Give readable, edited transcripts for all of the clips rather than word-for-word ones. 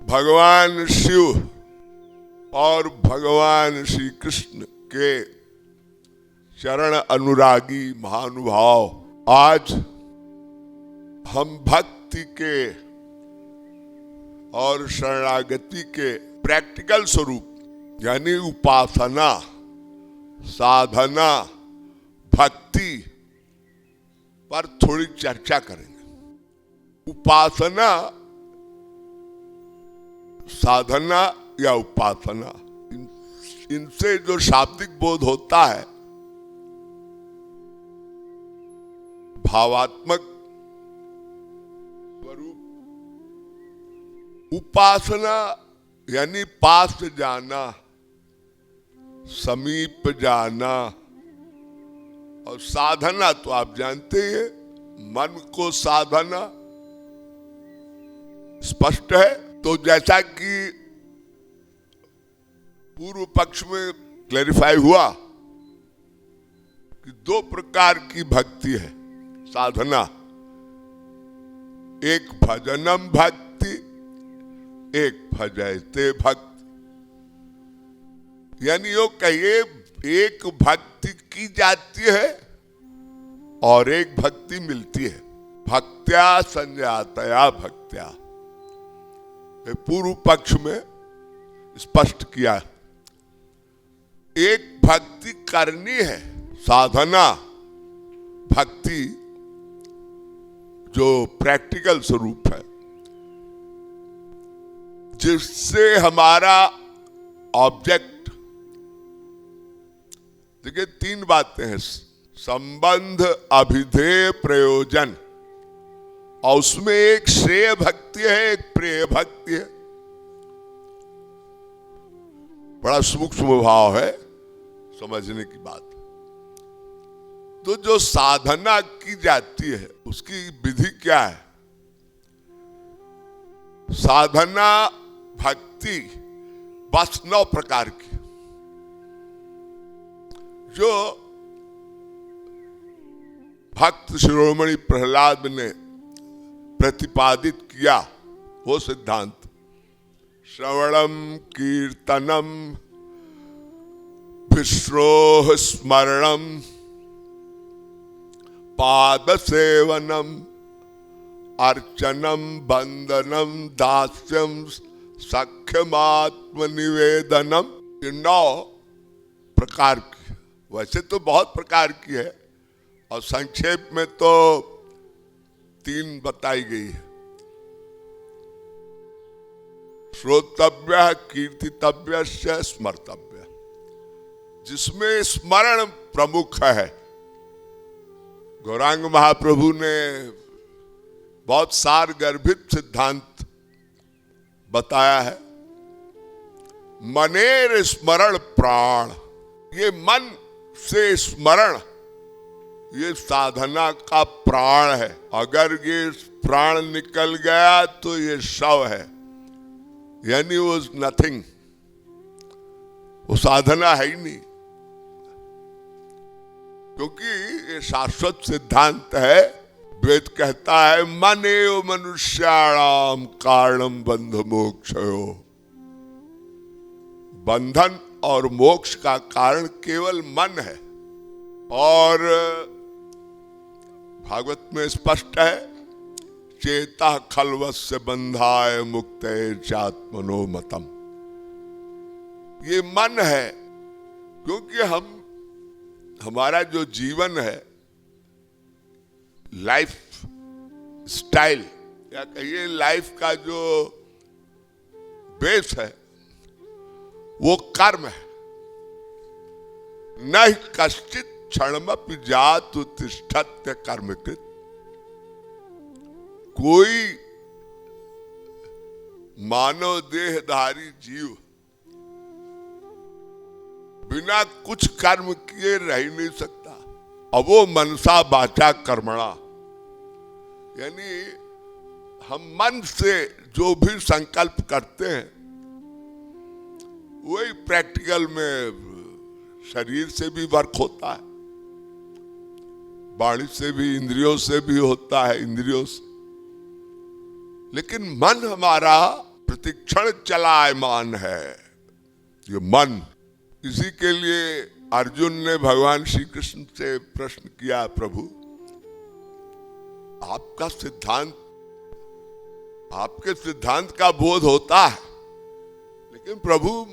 भगवान शिव और भगवान श्री कृष्ण के चरण अनुरागी महानुभाव, आज हम भक्ति के और शरणागति के प्रैक्टिकल स्वरूप यानी उपासना, साधना, भक्ति पर थोड़ी चर्चा करेंगे। उपासना, साधना या उपासना, इनसे जो शाब्दिक बोध होता है भावात्मक स्वरूप। उपासना यानी पास जाना, समीप जाना, और साधना तो आप जानते हैं, मन को साधना स्पष्ट है। तो जैसा कि पूर्व पक्ष में क्लैरिफाई हुआ कि दो प्रकार की भक्ति है, साधना। एक भजनम भक्ति, एक भजते भक्ति। यानी यो कहिए एक भक्ति की जाती है और एक भक्ति मिलती है। भक्त्या संजातया भक्त्या, पूर्व पक्ष में स्पष्ट किया। एक भक्ति करनी है, साधना भक्ति जो प्रैक्टिकल स्वरूप है, जिससे हमारा ऑब्जेक्ट, देखिए तीन बातें हैं, संबंध, अभिधेय, प्रयोजन, और उसमें एक श्रेय भक्ति है, एक प्रेय भक्ति है। बड़ा सूक्ष्म भाव है, समझने की बात। तो जो साधना की जाती है उसकी विधि क्या है? साधना भक्ति बस 9 प्रकार की, जो भक्त शिरोमणि प्रहलाद ने प्रतिपादित किया वो सिद्धांत। श्रवणम, कीर्तनम, विश्रोह स्मरणम, पाद सेवनम, अर्चनम, बंदनम, दास्यम, सख्यमात्म निवेदनम। ये 9 प्रकार की, वैसे तो बहुत प्रकार की है और संक्षेप में तो 3 बताई गई है। श्रोतव्य, कीर्तितव्य, स्मर्तव्य, जिसमें स्मरण प्रमुख है। गौरांग महाप्रभु ने बहुत सार गर्भित सिद्धांत बताया है। मनेर स्मरण प्राण, ये मन से स्मरण, ये साधना का प्राण है। अगर ये प्राण निकल गया तो ये शव है, यानी वो नथिंग, वो साधना है ही नहीं। क्योंकि ये शाश्वत सिद्धांत है। वेद कहता है मन एव मनुष्याणाम कारणम बंध मोक्षयो, बंधन और मोक्ष का कारण केवल मन है। और भागवत में स्पष्ट है, चेता खलवस्य बंधाय मुक्ते चात्मनो मतम। ये मन है, क्योंकि हमारा जो जीवन है, लाइफ स्टाइल या कहिए लाइफ का जो बेस है वो कर्म है। न कश्चित क्षणमपि जातु तिष्ठत्य कर्मकृत। कोई मानव देहधारी जीव बिना कुछ कर्म किए रह ही नहीं सकता। अब वो मनसा वाचा कर्मणा, यानी हम मन से जो भी संकल्प करते हैं वही प्रैक्टिकल में शरीर से भी वर्क होता है, वाणी से भी, इंद्रियों से भी होता है, इंद्रियों से। लेकिन मन हमारा प्रतिक्षण चलायमान है ये मन। इसी के लिए अर्जुन ने भगवान श्री कृष्ण से प्रश्न किया, प्रभु आपका सिद्धांत, आपके सिद्धांत का बोध होता है, लेकिन प्रभु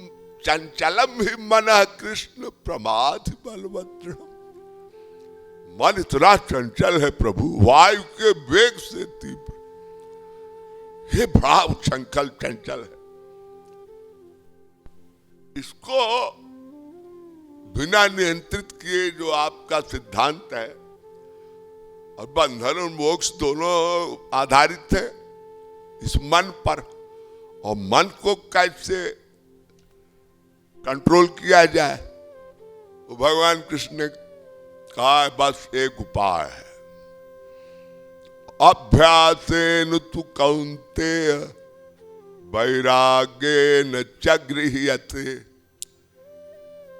चंचलम ही मन कृष्ण प्रमाद बलवत्रण, मन इतना चंचल है प्रभु, वायु के वेग से तीव्र, ये बड़ा उच्छृंखल चंचल है। इसको बिना नियंत्रित किए जो आपका सिद्धांत है, और बंधन और मोक्ष दोनों आधारित है इस मन पर, और मन को कैसे कंट्रोल किया जाए, वो भगवान कृष्ण ने कहा बस एक उपाय है, अभ्यासेन तु कौन्तेय वैराग्येन च गृह्यते।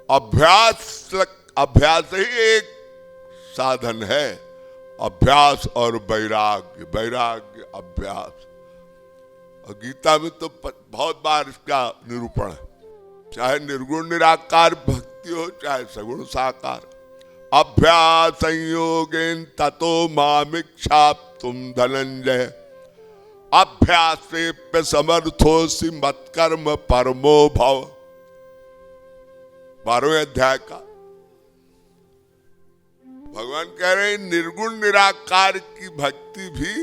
अभ्यास ही एक साधन है, अभ्यास और वैराग्य, वैराग्य अभ्यास। और गीता में तो बहुत बार इसका निरूपण है, चाहे निर्गुण निराकार भक्ति हो चाहे सगुण साकार। अभ्यास संयोगेन ततो मामिच्छाप्तुम धनंजय, अभ्यासे पे समर्थोसि मत्कर्म परमो भव। 12वें अध्याय का भगवान कह रहे हैं निर्गुण निराकार की भक्ति भी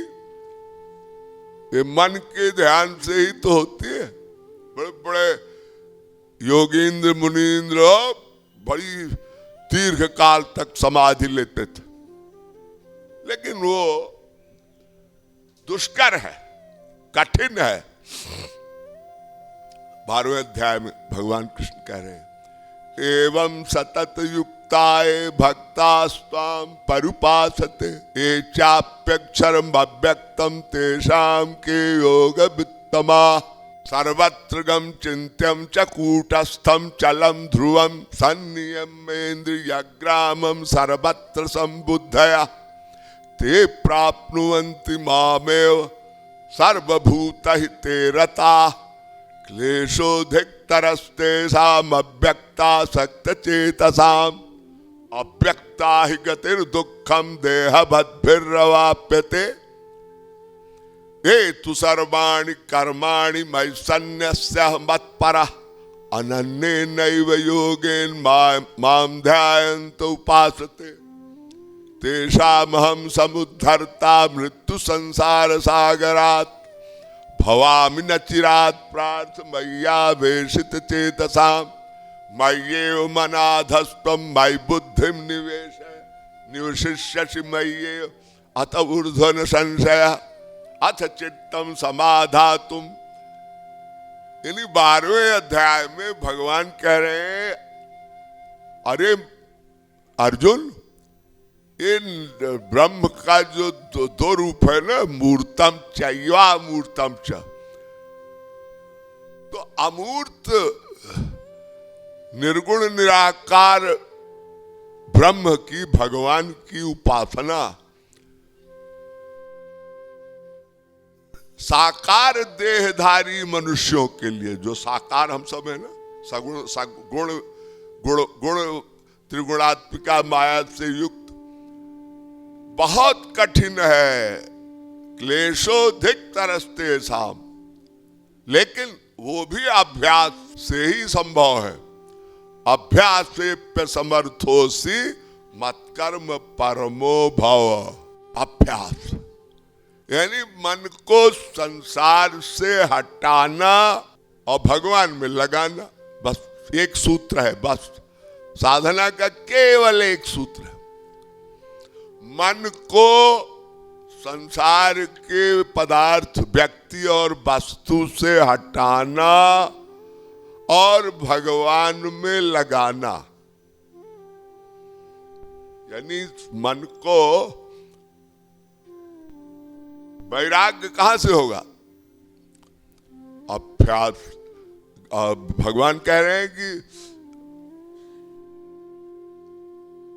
ये मन के ध्यान से ही तो होती है। बड़े बड़े योगींद्र मुनींद्र बड़ी दीर्घ काल तक समाधि लेते थे, लेकिन वो दुष्कर है, कठिन है। 12वें अध्याय में भगवान कृष्ण कह रहे हैं एवं सतत युक्ताय भक्तास्त्वां परुपासते ये चाप्यक्षरम अव्यक्तम तेषां के योग वित्तमा। सर्वत्र गम चिन्त्यम च कूटस्थम चलम ध्रुवम सन्नियमेन्द्रियग्रामं सर्वत्र संबुद्धया ते प्राप्नुवन्ति मामेव सर्वभूतहिते रताः। क्लेशोधिकतरस्तेषाम् अव्यक्तासक्तचेतसाम् अव्यक्ता हि गतिर्दुःखं देहवद्भिर्वाप्यते। ये तु सर्वाणि कर्माणि मयि सन्न्यस्य मत्परः अनन्येनैव योगेन मां ध्यायन्तो उपासते तेषामहं समुद्धर्ता मृत्यु संसार सागरात् भवामि न चिरात् प्रार्थ मय्यावेशित चेतसाम् मय्येव मनाधस्त्वं मयि बुद्धिं निवशिष्यसि मय्येव अत ऊर्ध्वं संशयः अथ चित्तम समाधातुम। यानी 12वें अध्याय में भगवान कह रहे हैं अरे अर्जुन, इन ब्रह्म का जो दो रूप है ना, मूर्तम चैवा मूर्तम च, तो अमूर्त निर्गुण निराकार ब्रह्म की, भगवान की उपासना साकार देहधारी मनुष्यों के लिए, जो साकार हम सब है ना, सगुण गुण गुण गुण त्रिगुणात्मिका माया से युक्त, बहुत कठिन है। क्लेशोधिक तरस्ते साम, लेकिन वो भी अभ्यास से ही संभव है। अभ्यास से पे समर्थोसी मत्कर्म परमो भव। अभ्यास यानी मन को संसार से हटाना और भगवान में लगाना, बस एक सूत्र है। बस साधना का केवल एक सूत्र है, मन को संसार के पदार्थ, व्यक्ति और वस्तु से हटाना और भगवान में लगाना। यानी मन को वैराग्य कहां से होगा? अभ्यास। भगवान कह रहे हैं कि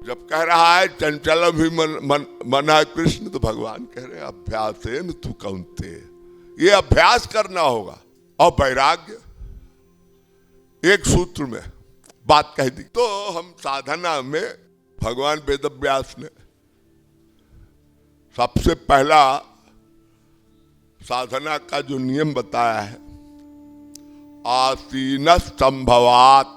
जब कह रहा है चंचल भी मना कृष्ण, तो भगवान कह रहे हैं अभ्यास है न तू कौन्तेय, ये अभ्यास करना होगा। और वैराग्य, एक सूत्र में बात कह दी। तो हम साधना में भगवान वेदव्यास ने सबसे पहला साधना का जो नियम बताया है, आसीन संभवात।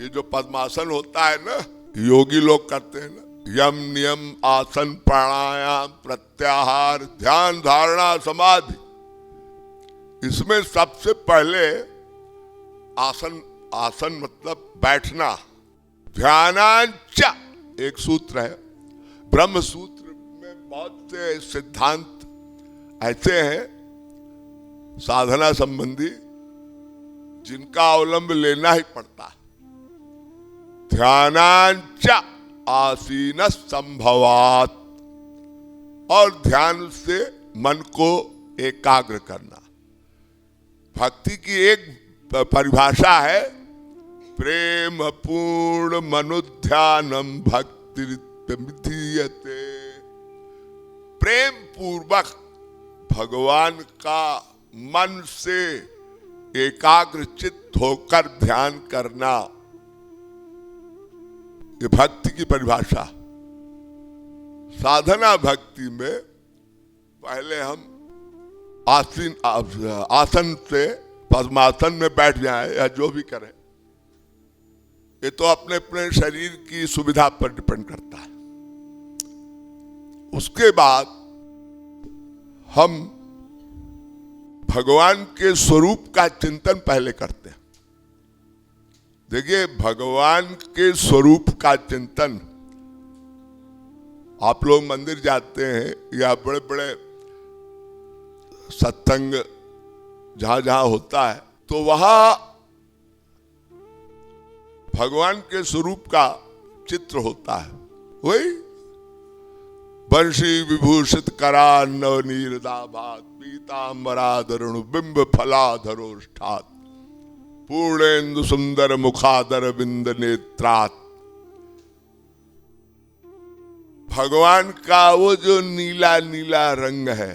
ये जो पद्मासन होता है ना, योगी लोग करते हैं ना, यम नियम आसन प्राणायाम प्रत्याहार ध्यान धारणा समाधि, इसमें सबसे पहले आसन, आसन मतलब बैठना, ध्यानांच एक सूत्र है। ब्रह्म सूत्र में बहुत से सिद्धांत ऐसे हैं साधना संबंधी जिनका अवलंब लेना ही पड़ता है। ध्यानांच आसीन संभवात, और ध्यान से मन को एकाग्र करना। भक्ति की एक परिभाषा है, प्रेम पूर्ण मनुध्यानम भक्ति विधीयते। प्रेम पूर्वक भगवान का मन से एकाग्र चित्त होकर ध्यान करना, ये भक्ति की परिभाषा। साधना भक्ति में पहले हम आसन से पद्मासन में बैठ जाए या जो भी करें, ये तो अपने अपने शरीर की सुविधा पर डिपेंड करता है। उसके बाद हम भगवान के स्वरूप का चिंतन पहले करते हैं। देखिए, भगवान के स्वरूप का चिंतन, आप लोग मंदिर जाते हैं या बड़े बड़े सत्संग जहां जहां होता है, तो वहां भगवान के स्वरूप का चित्र होता है। वही वंशी विभूषित करा नवनीरदाभात पीतांबराधरणु बिंब फलाधरोष्ठात पूर्णेन्दु सुंदर मुखादर बिंद नेत्रात। भगवान का वो जो नीला नीला रंग है,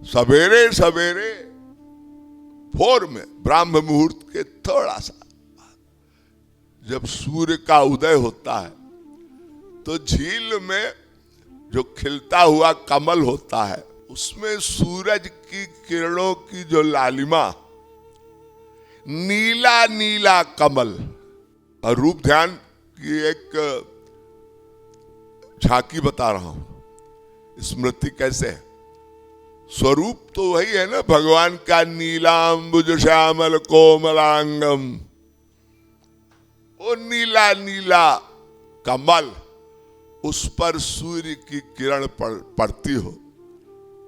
सवेरे सवेरे भोर में ब्राह्म मुहूर्त के थोड़ा सा जब सूर्य का उदय होता है, तो झील में जो खिलता हुआ कमल होता है, उसमें सूरज की किरणों की जो लालिमा, नीला नीला कमल। और रूप ध्यान की एक झांकी बता रहा हूं, स्मृति कैसे है। स्वरूप तो वही है ना भगवान का, नीलांबुज श्यामल कोमलांगम, वो नीला नीला कमल, उस पर सूर्य की किरण पड़ती हो,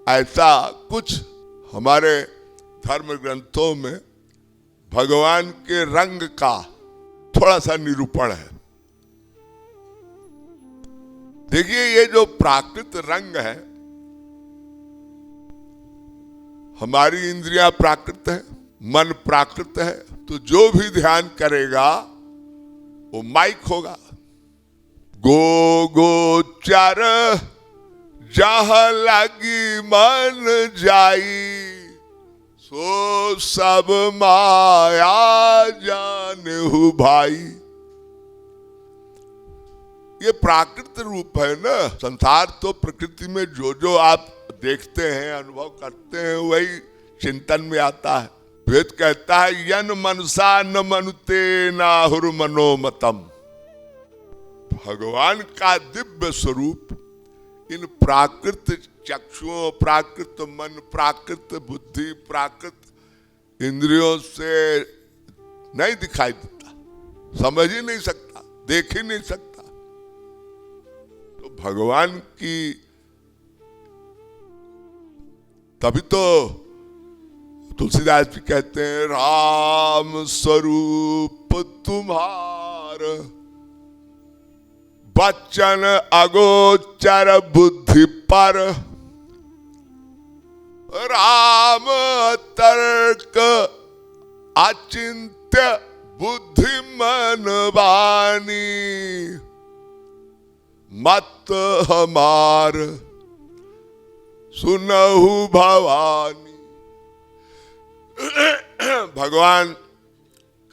ऐसा कुछ हमारे धर्म ग्रंथों में भगवान के रंग का थोड़ा सा निरूपण है। देखिए, ये जो प्राकृत रंग है, हमारी इंद्रियां प्राकृत है, मन प्राकृत है, तो जो भी ध्यान करेगा वो माइक होगा। गो गोचर जहां लगी मन जाई, सो सब माया जानहु भाई। ये प्राकृत रूप है ना। संसार तो प्रकृति में जो जो आप देखते हैं, अनुभव करते हैं, वही चिंतन में आता है। वेद कहता है, यन मनसा न मनुते नाहुर मनोमतम। भगवान का दिव्य स्वरूप इन प्राकृत चक्षुओं, प्राकृत मन, प्राकृत बुद्धि, प्राकृत इंद्रियों से नहीं दिखाई देता, समझ ही नहीं सकता, देख ही नहीं सकता। तो भगवान की, तभी तो तुलसीदास जी कहते हैं, राम स्वरूप तुम्हार बच्चन अगोचर बुद्धि पर, राम तर्क अचिंत्य बुद्धि मन वाणी, मत हमार सुनहु भवानी। भगवान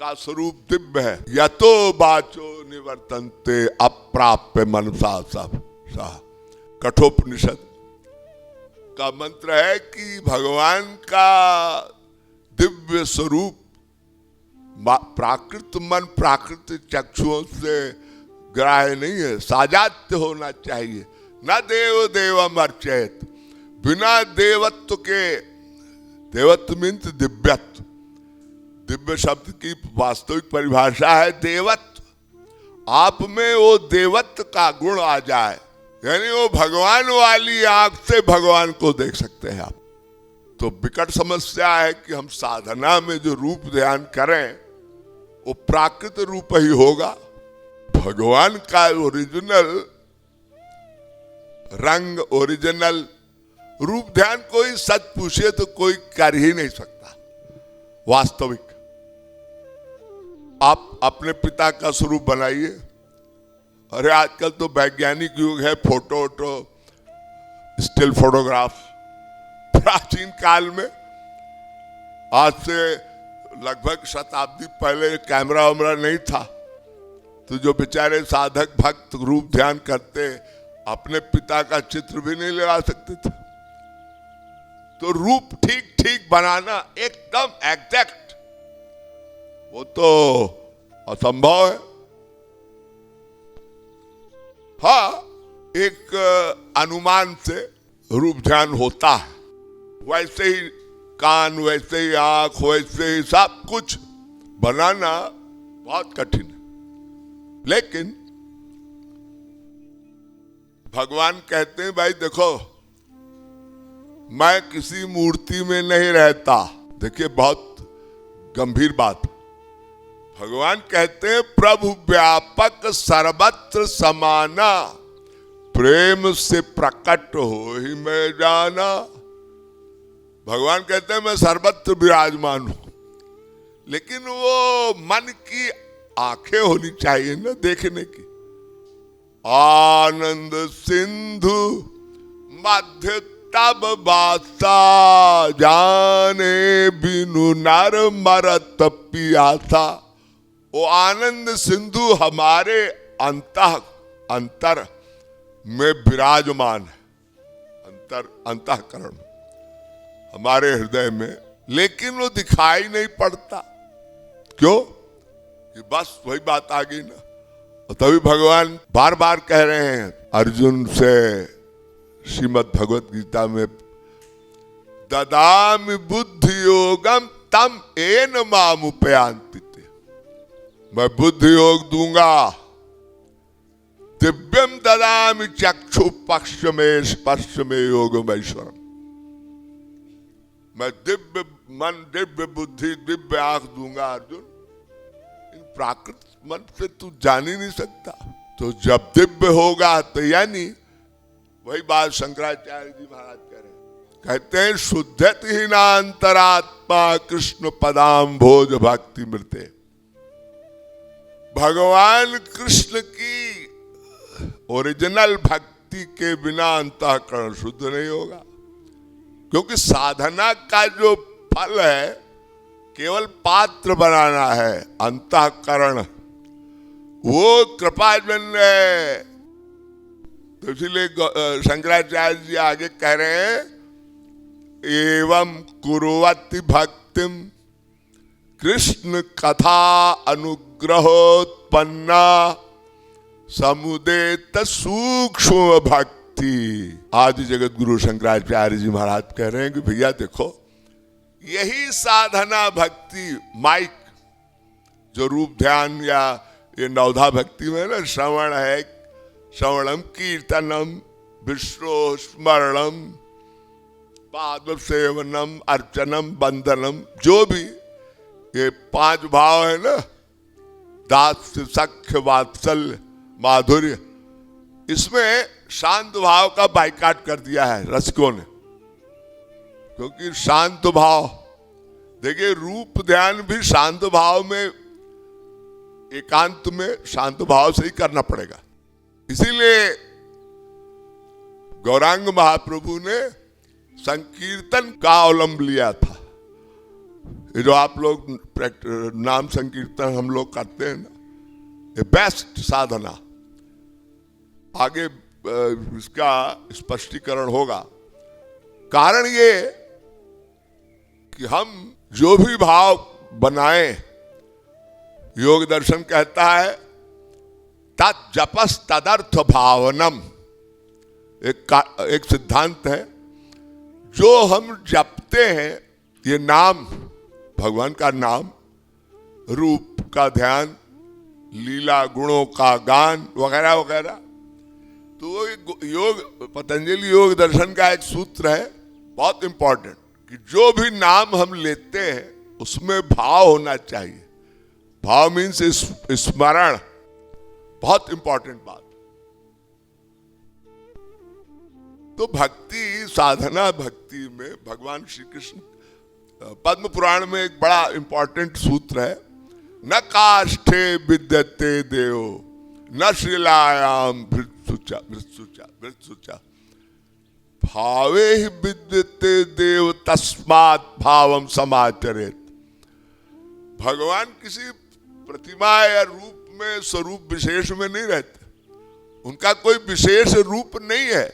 का स्वरूप दिव्य है। यतो बाचो निवर्तन्ते अप्राप्य मनसा सब सा। कठोपनिषद का मंत्र है कि भगवान का दिव्य स्वरूप प्राकृत मन प्राकृत चक्षुओं से ग्राह्य नहीं है, साजात्य होना चाहिए। न देव देवम अर्चयत, बिना देवत्व के, देवत्व मीन्स दिव्यत्व, दिव्य शब्द की वास्तविक परिभाषा है देवत्व। आप में वो देवत्व का गुण आ जाए, यानी वो भगवान वाली आंख से भगवान को देख सकते हैं आप। तो विकट समस्या है कि हम साधना में जो रूप ध्यान करें वो प्राकृत रूप ही होगा। भगवान का ओरिजिनल रंग, ओरिजिनल रूप ध्यान कोई सच पूछे तो कोई कर ही नहीं सकता वास्तविक। आप अपने पिता का स्वरूप बनाइए। अरे आजकल तो वैज्ञानिक युग है, फोटो स्टिल फोटोग्राफ। प्राचीन काल में, आज से लगभग शताब्दी पहले कैमरा वैमरा नहीं था, तो जो बेचारे साधक भक्त रूप ध्यान करते अपने पिता का चित्र भी नहीं लगा सकते थे। तो रूप ठीक ठीक बनाना एकदम एग्जैक्ट, वो तो असंभव है। हाँ, एक अनुमान से रूप ध्यान होता है। वैसे ही कान, वैसे ही आंख, वैसे ही सब कुछ बनाना बहुत कठिन है। लेकिन भगवान कहते हैं भाई देखो, मैं किसी मूर्ति में नहीं रहता। देखिए बहुत गंभीर बात। भगवान कहते हैं प्रभु व्यापक सर्वत्र समाना, प्रेम से प्रकट हो ही मैं जाना। भगवान कहते हैं मैं सर्वत्र विराजमान हूं, लेकिन वो मन की आंखें होनी चाहिए ना देखने की। आनंद सिंधु मध्य तब बासा, जाने बिनु नर मरत पियासा। वो आनंद सिंधु हमारे अंतर में विराजमान है, अंतःकरण हमारे हृदय में, लेकिन वो दिखाई नहीं पड़ता। क्यों? कि बस वही बात आ गई ना। और तभी भगवान बार बार कह रहे हैं अर्जुन से श्रीमद् भगवत गीता में, ददामि बुद्धि योगम तम एन मामुपयान्ति। मैं बुद्धि योग दूंगा। दिव्यम ददामि चक्षु पक्ष में स्पर्श में योगम ऐश्वरम। मैं दिव्य मन, दिव्य बुद्धि, दिव्य आंख दूंगा अर्जुन। इन प्राकृत मन से तू जान ही नहीं सकता। तो जब दिव्य होगा तो यानी वही बात शंकराचार्य जी महाराज कह रहे हैं, कहते हैं शुद्धत ही नान्तरात्मा कृष्ण पदाम भोज भक्ति मृते। भगवान कृष्ण की ओरिजिनल भक्ति के बिना अंतःकरण शुद्ध नहीं होगा। क्योंकि साधना का जो फल है केवल पात्र बनाना है, अंतःकरण वो कृपाजन्य है। तो इसलिए शंकराचार्य जी आगे कह रहे हैं, एवं कुर्वति भक्तिम कृष्ण कथा अनुग्रहोत्पन्ना समुदेत सूक्ष्म भक्ति। आदि जगत गुरु शंकराचार्य जी महाराज कह रहे हैं कि भैया देखो, यही साधना भक्ति, माइक जो रूप ध्यान या ये नवधा भक्ति में ना श्रवण है, श्रवणम कीर्तनम विष्णु स्मरणम पाद सेवनम अर्चनम बंदनम, जो भी ये 5 भाव है ना, दास्य सख्य वात्सल्य माधुर्य, इसमें शांत भाव का बाइकाट कर दिया है रसिकों ने। क्योंकि शांत भाव, देखिए रूप ध्यान भी शांत भाव में, एकांत में शांत भाव से ही करना पड़ेगा। इसीलिए गौरांग महाप्रभु ने संकीर्तन का अवलंब लिया था। ये जो आप लोग नाम संकीर्तन हम लोग करते हैं ना, ये बेस्ट साधना। आगे इसका स्पष्टीकरण होगा। कारण ये कि हम जो भी भाव बनाएं, योग दर्शन कहता है तत् जपस तदर्थ भावनम। एक सिद्धांत है, जो हम जपते हैं ये नाम, भगवान का नाम, रूप का ध्यान, लीला गुणों का गान वगैरह वगैरह, तो वो योग, पतंजलि योग दर्शन का एक सूत्र है बहुत इंपॉर्टेंट, कि जो भी नाम हम लेते हैं उसमें भाव होना चाहिए। भाव मीन्स स्मरण, बहुत इंपॉर्टेंट बात। तो भक्ति, साधना भक्ति में भगवान श्री कृष्ण, पद्म पुराण में एक बड़ा इंपॉर्टेंट सूत्र है, न काष्ठे विद्यते देव न शिलायाम भृत्सुचा भावे ही विद्यते देव तस्मात् भावम समाचरेत। भगवान किसी प्रतिमा या रूप में, स्वरूप विशेष में नहीं रहते, उनका कोई विशेष रूप नहीं है।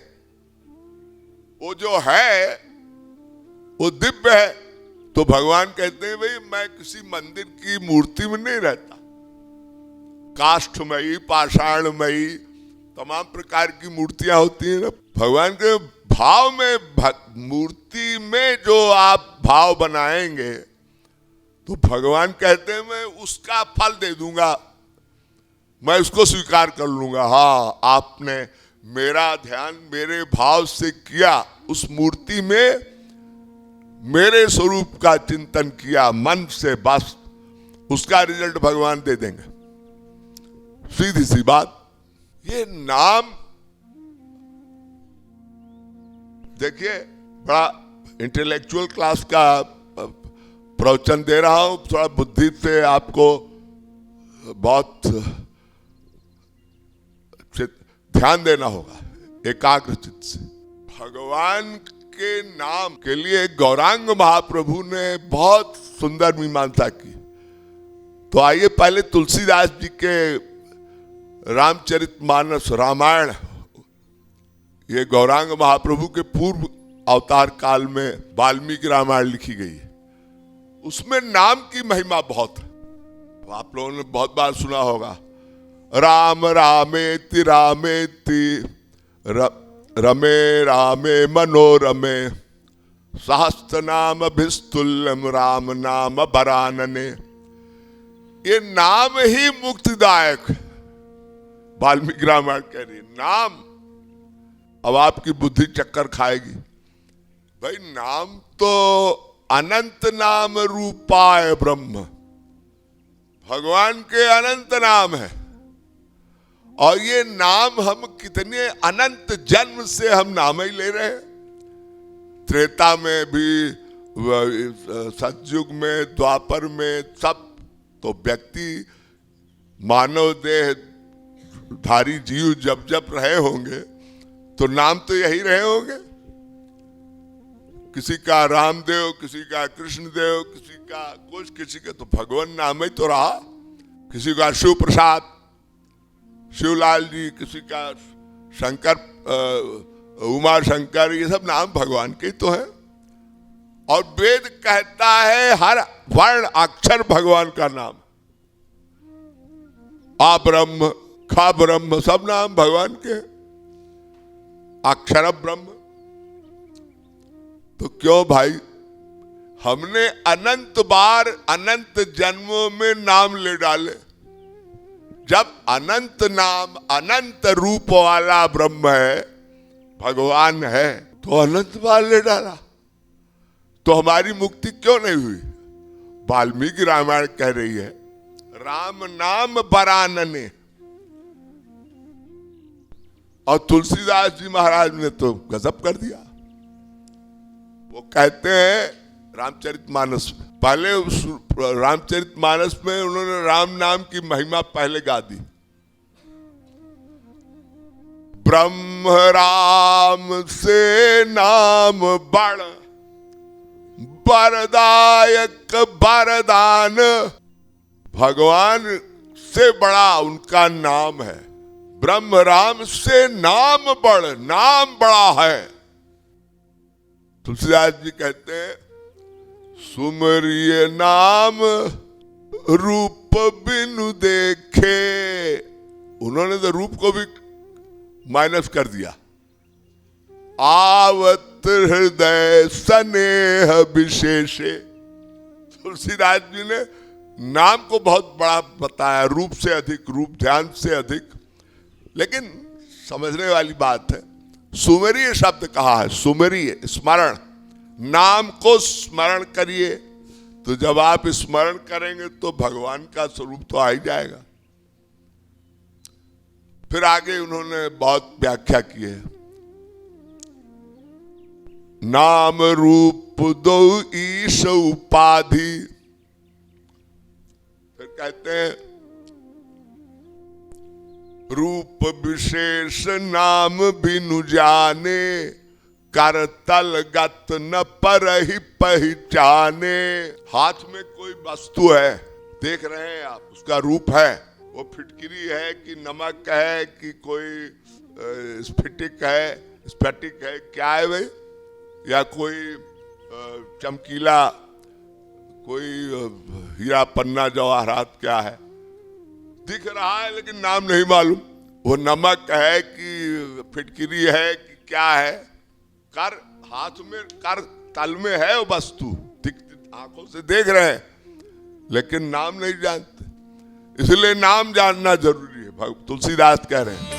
वो जो है वो दिव्य है। तो भगवान कहते हैं भाई मैं किसी मंदिर की मूर्ति में नहीं रहता, काष्ठमयी, पाषाणमयी, तमाम प्रकार की मूर्तियां होती हैं ना। भगवान के भाव में, मूर्ति में जो आप भाव बनाएंगे तो भगवान कहते हैं मैं उसका फल दे दूंगा, मैं उसको स्वीकार कर लूंगा। हाँ, आपने मेरा ध्यान मेरे भाव से किया, उस मूर्ति में मेरे स्वरूप का चिंतन किया मन से, बस उसका रिजल्ट भगवान दे देंगे। सीधी सी बात। ये नाम देखिए, बड़ा इंटेलेक्चुअल क्लास का प्रवचन दे रहा हूं, थोड़ा बुद्धि से आपको बहुत ध्यान देना होगा, एकाग्र चित्त से। भगवान के नाम के लिए गौरांग महाप्रभु ने बहुत सुंदर मीमांसा की। तो आइए पहले तुलसीदास जी के रामचरितमानस, रामायण, ये गौरांग महाप्रभु के पूर्व अवतार काल में वाल्मीकि रामायण लिखी गई है। उसमें नाम की महिमा बहुत है। आप लोगों ने बहुत बार सुना होगा, राम रामेति रामेति रमे रामे मनोरमे सहस्त्र नाम भिस्तुल्यम राम नाम बरानने। ये नाम ही मुक्तिदायक। वाल्मीकि रामायण कह रही नाम अब आपकी बुद्धि चक्कर खाएगी। भाई नाम तो अनंत नाम रूपाय ब्रह्म, भगवान के अनंत नाम है। और ये नाम हम कितने अनंत जन्म से हम नाम ही ले रहे हैं। त्रेता में भी, सतयुग में, द्वापर में, सब तो व्यक्ति मानव देह धारी जीव जब जब रहे होंगे तो नाम तो यही रहे होंगे। किसी का रामदेव, किसी का कृष्णदेव, किसी का कुछ, किसी का तो भगवान नाम ही तो रहा। किसी का शिव प्रसाद, शिवलाल जी, किसी का शंकर, उमा शंकर, ये सब नाम भगवान के तो है। और वेद कहता है हर वर्ण अक्षर भगवान का नाम। आ ब्रह्म, खा ब्रह्म, सब नाम भगवान के। अक्षर ब्रह्म। तो क्यों भाई, हमने अनंत बार अनंत जन्मों में नाम ले डाले। जब अनंत नाम, अनंत रूप वाला ब्रह्म है, भगवान है, तो अनंत बार ले डाला। तो हमारी मुक्ति क्यों नहीं हुई? वाल्मीकि रामायण कह रही है राम नाम बरानने। और तुलसीदास जी महाराज ने तो गजब कर दिया। वो कहते हैं रामचरितमानस में, पहले उस रामचरितमानस में उन्होंने राम नाम की महिमा पहले गा दी। ब्रह्म राम से नाम बड़ वरदायक वरदान, भगवान से बड़ा उनका नाम है। ब्रह्म राम से नाम बड़ा है। तुलसीदास जी कहते हैं, सुमरिय नाम रूप बिनु देखे। उन्होंने तो रूप को भी माइनस कर दिया। आवत हृदय स्नेह विशेषे। तुलसीदास जी ने नाम को बहुत बड़ा बताया, रूप से अधिक, रूप ध्यान से अधिक। लेकिन समझने वाली बात है, सुमरीय शब्द कहा है, सुमरीय स्मरण, नाम को स्मरण करिए। तो जब आप स्मरण करेंगे तो भगवान का स्वरूप तो आ ही जाएगा। फिर आगे उन्होंने बहुत व्याख्या की है, नाम रूप दो ईश उपाधि। फिर कहते हैं, रूप विशेष नाम बिनु जाने, कर तल गत न पर ही पहचाने। हाथ में कोई वस्तु है, देख रहे हैं आप, उसका रूप है, वो फिटकिरी है कि नमक है कि कोई स्फटिक है, क्या है भाई, या कोई चमकीला कोई हीरा पन्ना जवाहरात क्या है, दिख रहा है लेकिन नाम नहीं मालूम, वो नमक है कि फिटकिरी है कि क्या है। कर हाथ में, कर तल में है वो वस्तु, आंखों से देख रहे हैं लेकिन नाम नहीं जानते। इसलिए नाम जानना जरूरी है, तुलसीदास कह रहे हैं।